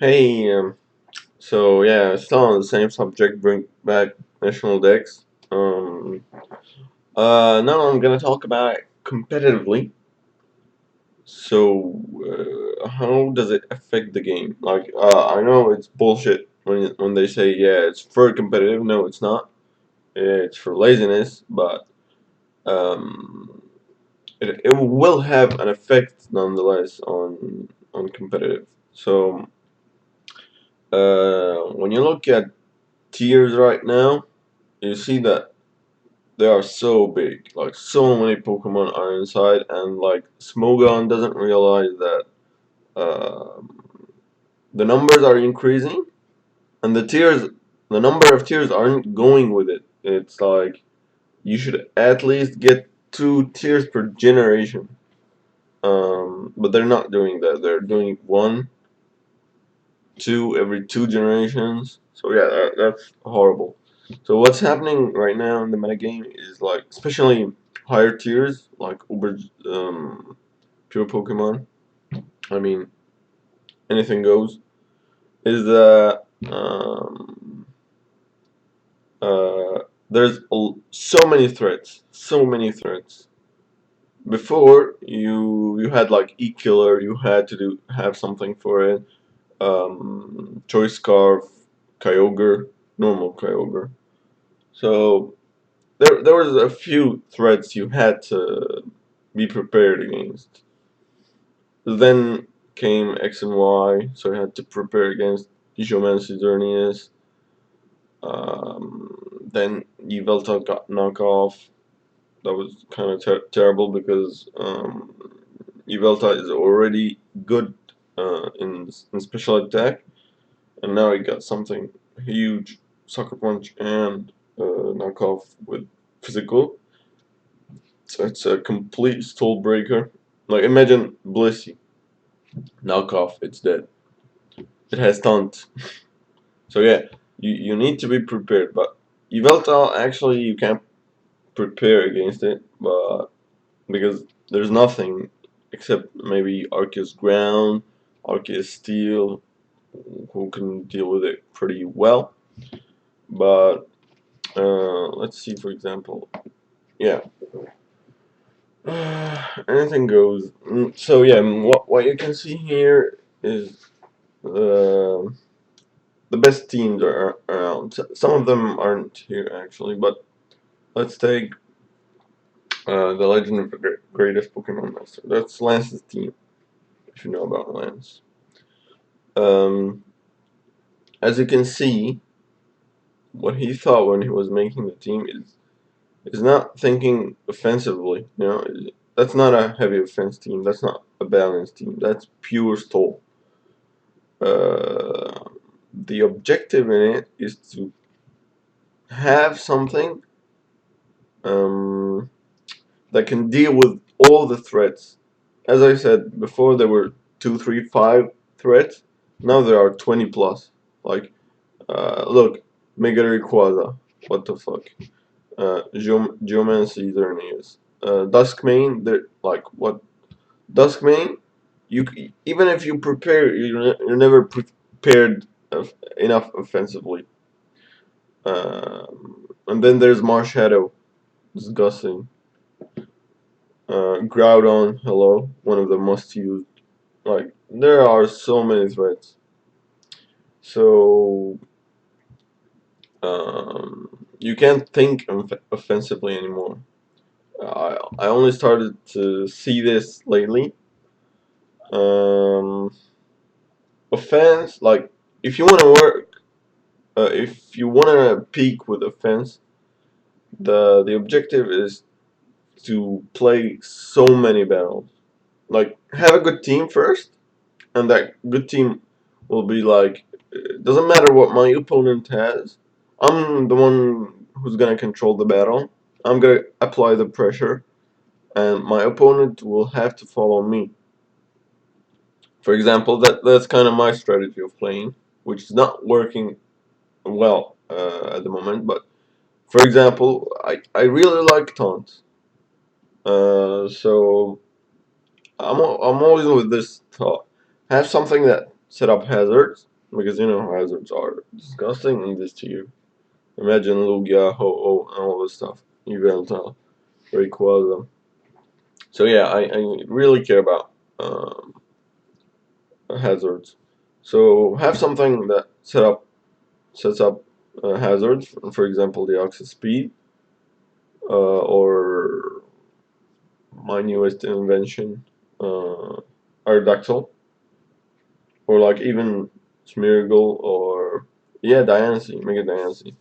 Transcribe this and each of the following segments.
Hey, so yeah, still on the same subject, bring back national decks. Now I'm gonna talk about it competitively. So, how does it affect the game? I know it's bullshit when they say yeah, it's for competitive. No, it's not. It's for laziness, but um, it will have an effect nonetheless on competitive. So, when you look at tiers right now, you see that they are so big. Like so many Pokemon are inside, and like Smogon doesn't realize that the numbers are increasing, and the number of tiers aren't going with it. It's like you should at least get 2 tiers per generation. But they're not doing that. They're doing 1, 2 every 2 generations. So yeah, that's horrible. So what's happening right now in the metagame is like, especially higher tiers like Uber, pure Pokemon. I mean, anything goes. Is that there's so many threats, so mame threats. Before you had like E-Killer, you had to have something for it. Choice Scarf, Kyogre, normal Kyogre. So there was a few threats you had to be prepared against. Then came X and Y, so you had to prepare against Geomancy Xerneas. Then Yveltal got knockoff. That was kind of terrible because Yveltal is already good in special attack, and now he got something huge, Sucker Punch and knockoff with physical. So it's a complete stall breaker. Like imagine Blissey, knockoff, it's dead. It has taunt. So yeah, you need to be prepared. But Yveltal actually you can't prepare against it, but because there's nothing except maybe Arceus Ground, Arceus Steel, who can deal with it pretty well. But let's see, for example, yeah, anything goes. So yeah, what you can see here is uh, the best teams are around. Some of them aren't here actually, but let's take the Legend of the Greatest Pokemon Master. That's Lance's team, if you know about Lance. Um, as you can see, what he thought when he was making the team is not thinking offensively. You know, that's not a heavy offense team. That's not a balanced team. That's pure stall. Uh, the objective in it is to have something um, that can deal with all the threats. As I said before, there were 2, 3, 5 threats. Now there are 20 plus. Like, look, Mega Rayquaza. What the fuck? Geomancy Xerneas. Duskmane, they're like, what? Duskmane, even if you prepare, you're never prepared enough offensively. And then there's Marshadow, disgusting. Groudon, hello, one of the most used. Like there are so many threats. So you can't think offensively anymore. I only started to see this lately. Um, offense, like if you want to work, if you want to peak with offense, the objective is to play so many battles. Like have a good team first, and that good team will be like, it doesn't matter what my opponent has. I'm the one who's gonna control the battle. I'm gonna apply the pressure, and my opponent will have to follow me. For example, that's kind of my strategy of playing, which is not working well at the moment. But for example, I really like taunt. So I'm always with this thought: have something that set up hazards, because you know hazards are disgusting in this tier. Imagine Lugia, Ho-Oh, and all this stuff. Yveltal, Rayquaza. So yeah, I really care about um, hazards. So have something that sets up hazards. For example, the Oxys Speed, or my newest invention, Aerodactyl, or like even Smeargle, or yeah, Diancie, Mega Diancie,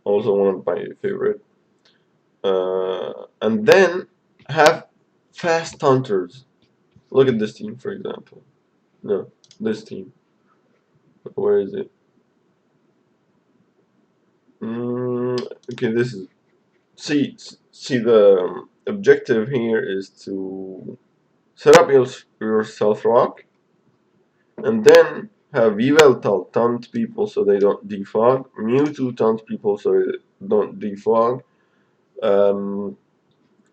also one of my favorite. And then have fast hunters. Look at this team, for example. No, this team. Where is it? Okay, this is. See, the objective here is to set up your stealth rock, and then have Yveltal taunt people so they don't defog, Mewtwo taunt people so they don't defog, um,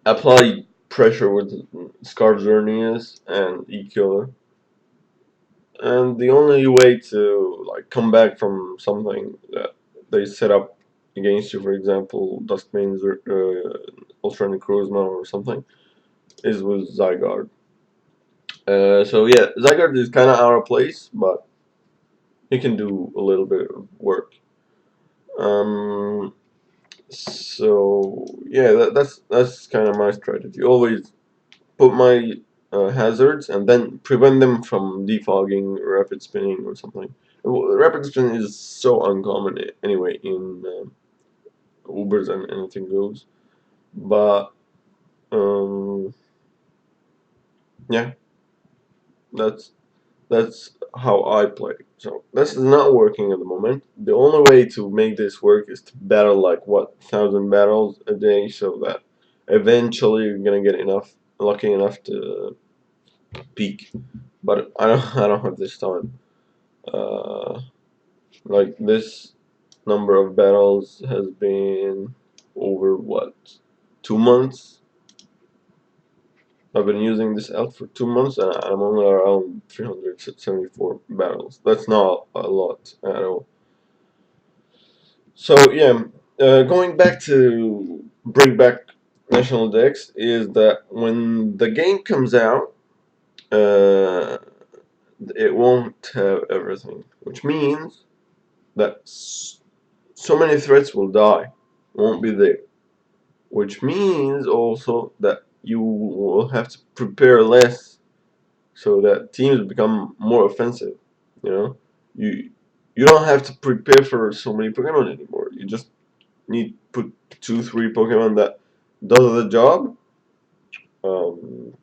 apply pressure with Scarf Xerneas and E-Killer. And the only way to like come back from something that they set up against you, for example, Duskmane's Ultra Necrozma or something, is with Zygarde. So yeah, Zygarde is kind of out of place, but he can do a little bit of work. Um, so yeah, that's kind of my strategy. Always put my hazards and then prevent them from defogging, rapid spinning, or something. Rapid spin is so uncommon anyway in Ubers and anything goes. But um, yeah, that's that's how I play. So this is not working at the moment. The only way to make this work is to battle like what 1,000 battles a day, so that eventually you're gonna get lucky enough to peak. But I don't have this time. Uh, like this number of battles has been over what, 2 months. I've been using this elk for 2 months and I'm only around 374 battles. That's not a lot at all. So yeah, going back to bring back national decks is that when the game comes out, uh, it won't have everything, which means that so many threats will die, won't be there. Which means also that you will have to prepare less so that teams become more offensive. You know, you you don't have to prepare for so many Pokemon anymore. You just need to put 2, 3 Pokemon that does the job, um,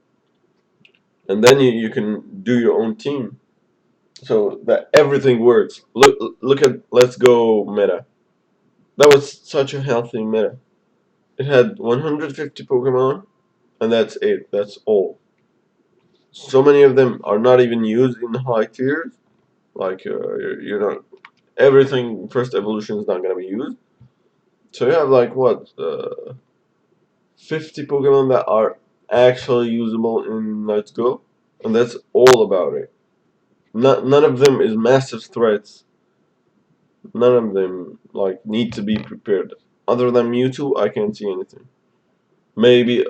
and then you can do your own team so that everything works. Look at Let's Go meta. That was such a healthy meta. It had 150 Pokemon, and that's it. That's all. So many of them are not even used in high tiers. Like you're not everything first evolution is not gonna be used. So you have like what 50 Pokemon that are actually usable in Let's Go, and that's all about it. None of them is massive threats. None of them like need to be prepared. Other than Mewtwo, I can't see anything. Maybe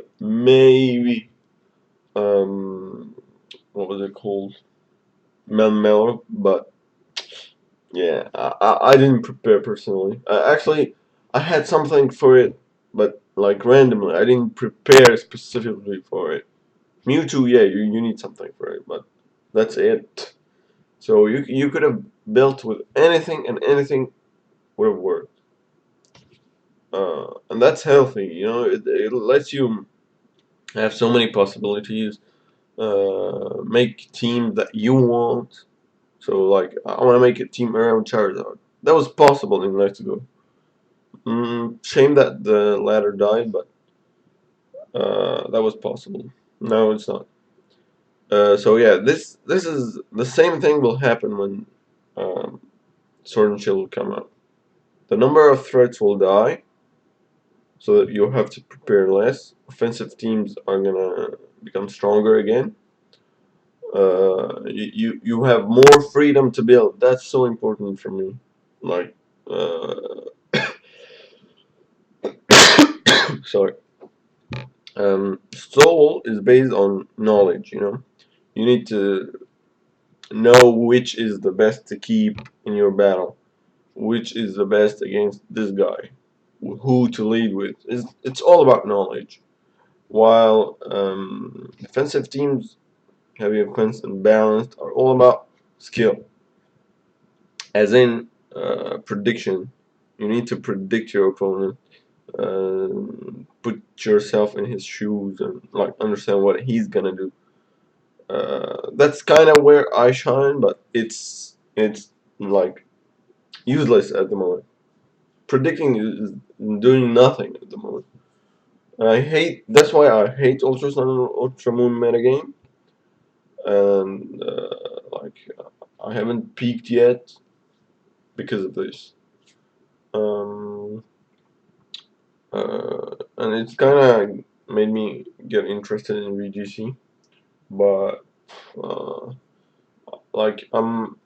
what was it called? Melmello, but yeah, I didn't prepare personally. Actually, I had something for it, but like randomly, I didn't prepare specifically for it. Mewtwo, yeah, you need something for it, but that's it. So you could have built with anything, and anything would have worked. And that's healthy, you know. It lets you have so many possibilities. Make teams that you want. So like, I want to make a team around Charizard. That was possible in Let's Go. Shame that the ladder died, but that was possible. No, it's not. So yeah, this is the same thing will happen when um, Sword and Shield will come out. The number of threats will die, so that you'll have to prepare less. Offensive teams are gonna become stronger again. You have more freedom to build. That's so important for me. Like, uh, sorry. Soul is based on knowledge. You need to know which is the best to keep in your battle, which is the best against this guy, who to lead with. It's all about knowledge. While defensive teams, heavy offense and balanced, are all about skill, as in prediction. You need to predict your opponent, put yourself in his shoes, and like understand what he's gonna do. That's kind of where I shine, but it's like useless at the moment. Predicting is doing nothing at the moment. And I hate. That's why I hate Ultra Sun and Ultra Moon metagame. And I haven't peaked yet because of this. Um, and it's kind of made me get interested in VGC, but uh, like I'm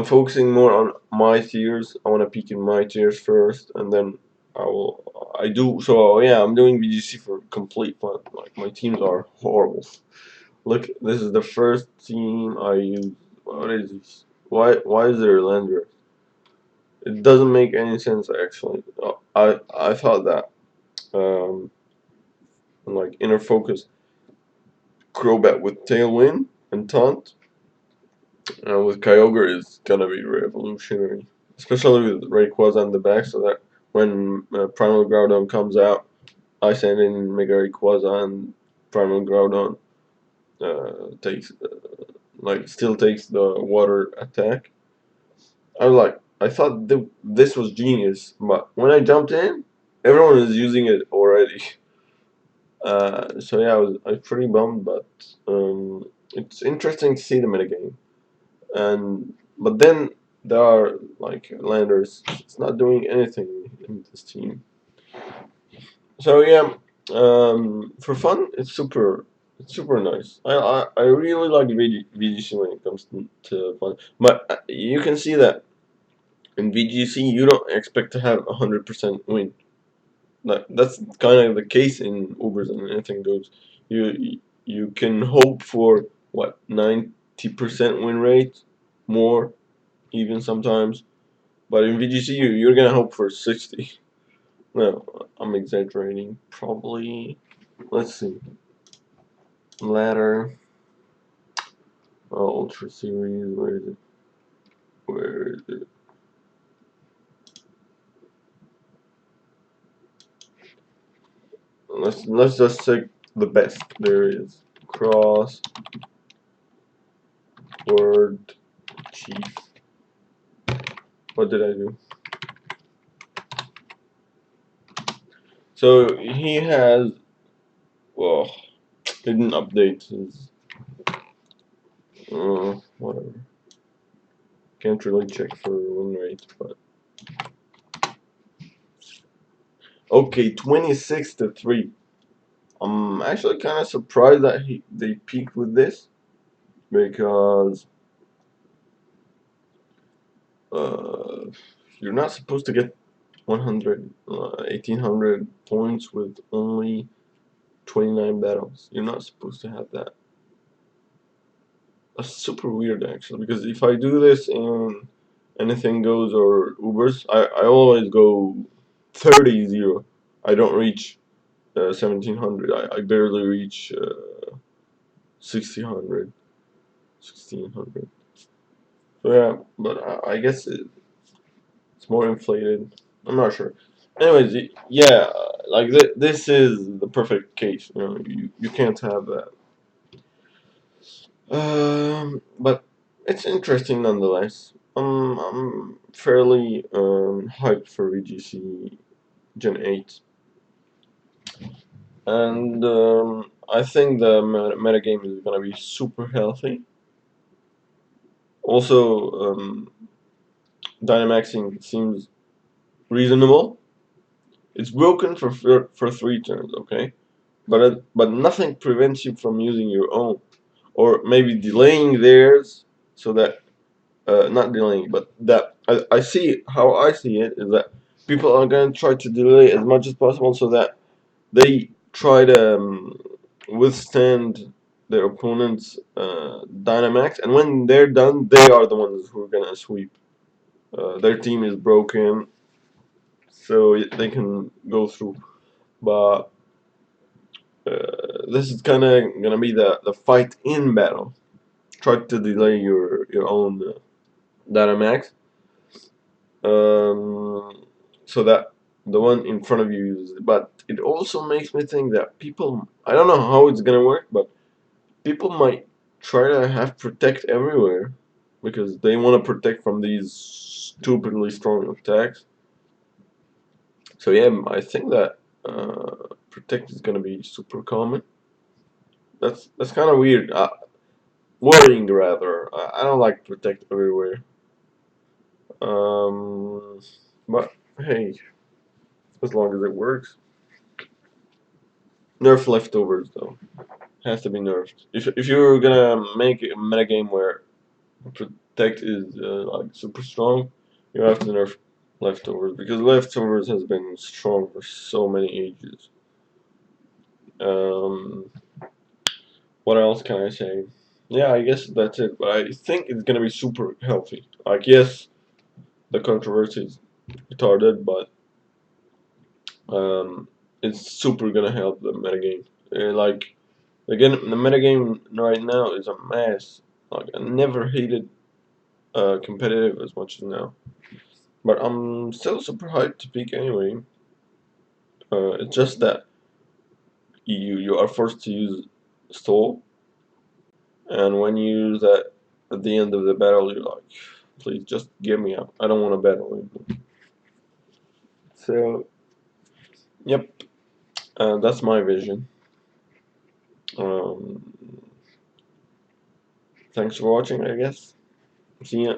focusing more on my tiers. I want to peak in my tiers first, and then I do so. Yeah, I'm doing VGC for complete fun. Like my teams are horrible. Look, this is the first team I use. What is this? Why is there a Lander? It doesn't make any sense actually. I thought that um like inner focus Crobat with Tailwind and Taunt with Kyogre is gonna be revolutionary, especially with Rayquaza on the back, so that when Primal Groudon comes out, I send in Mega Rayquaza and Primal Groudon takes like still takes the water attack. I thought this was genius, but when I jumped in, everyone is using it already. So yeah, I was pretty bummed, but it's interesting to see the metagame. And but then there are like landers. It's not doing anything in this team. So yeah, for fun, it's super nice. I really like VGC when it comes to fun, but you can see that in VGC you don't expect to have 100% win. That's kind of the case in Ubers and anything goes. You can hope for what 90% win rate, more even sometimes. But in VGC, you're gonna hope for 60. No, I'm exaggerating. Probably. Let's see. Ladder. Ultra Series. Where is it? Where is it? Let's just take the best there is. Cross. Word. Chief. What did I do? So he has. Well, didn't update his. Whatever. Can't really check for win rate, but okay, 26-3. I'm actually kind of surprised that they peaked with this because uh, you're not supposed to get 100, 1800 points with only 29 battles. You're not supposed to have that. That's super weird actually, because if I do this in anything goes or Ubers, I always go 30-0. I don't reach 1700. I barely reach 1600. 1600. So yeah, but I guess it's more inflated. I'm not sure. Anyways, yeah, like this is the perfect case. You can't have that. But it's interesting nonetheless. I'm fairly hyped for VGC Gen 8, and I think the metagame is gonna be super healthy. Also, Dynamaxing seems reasonable. It's broken for 3 turns, okay? But nothing prevents you from using your own. or maybe delaying theirs, so that not delaying, but that I see how I see it is that people are gonna try to delay as much as possible so that they try to withstand their opponent's Dynamax, and when they're done, they are the ones who are gonna sweep. Their team is broken, so they can go through. But this is kind of gonna be the fight in battle. Try to delay your own Dynamax, so that the one in front of you uses it. But it also makes me think that people, I don't know how it's gonna work, but people might try to have protect everywhere because they want to protect from these stupidly strong attacks. So yeah, I think that protect is gonna be super common. That's kind of weird. Worrying rather. I don't like protect everywhere. Um, but hey, as long as it works. Nerf leftovers though. Has to be nerfed. If you're gonna make a metagame where protect is like super strong, you have to nerf leftovers because leftovers has been strong for so many ages. Um, what else can I say? Yeah, I guess that's it. But I think it's gonna be super healthy. Like yes, the controversy is retarded, but it's super gonna help the metagame. Like again, the metagame right now is a mess. Like I never hated competitive as much as now. But I'm still super hyped to peak anyway. It's just that you are forced to use stall, and when you use that at the end of the battle, you're like, please just get me up. I don't want to battle anymore. So, yep, that's my vision. Um, thanks for watching, I guess. See ya.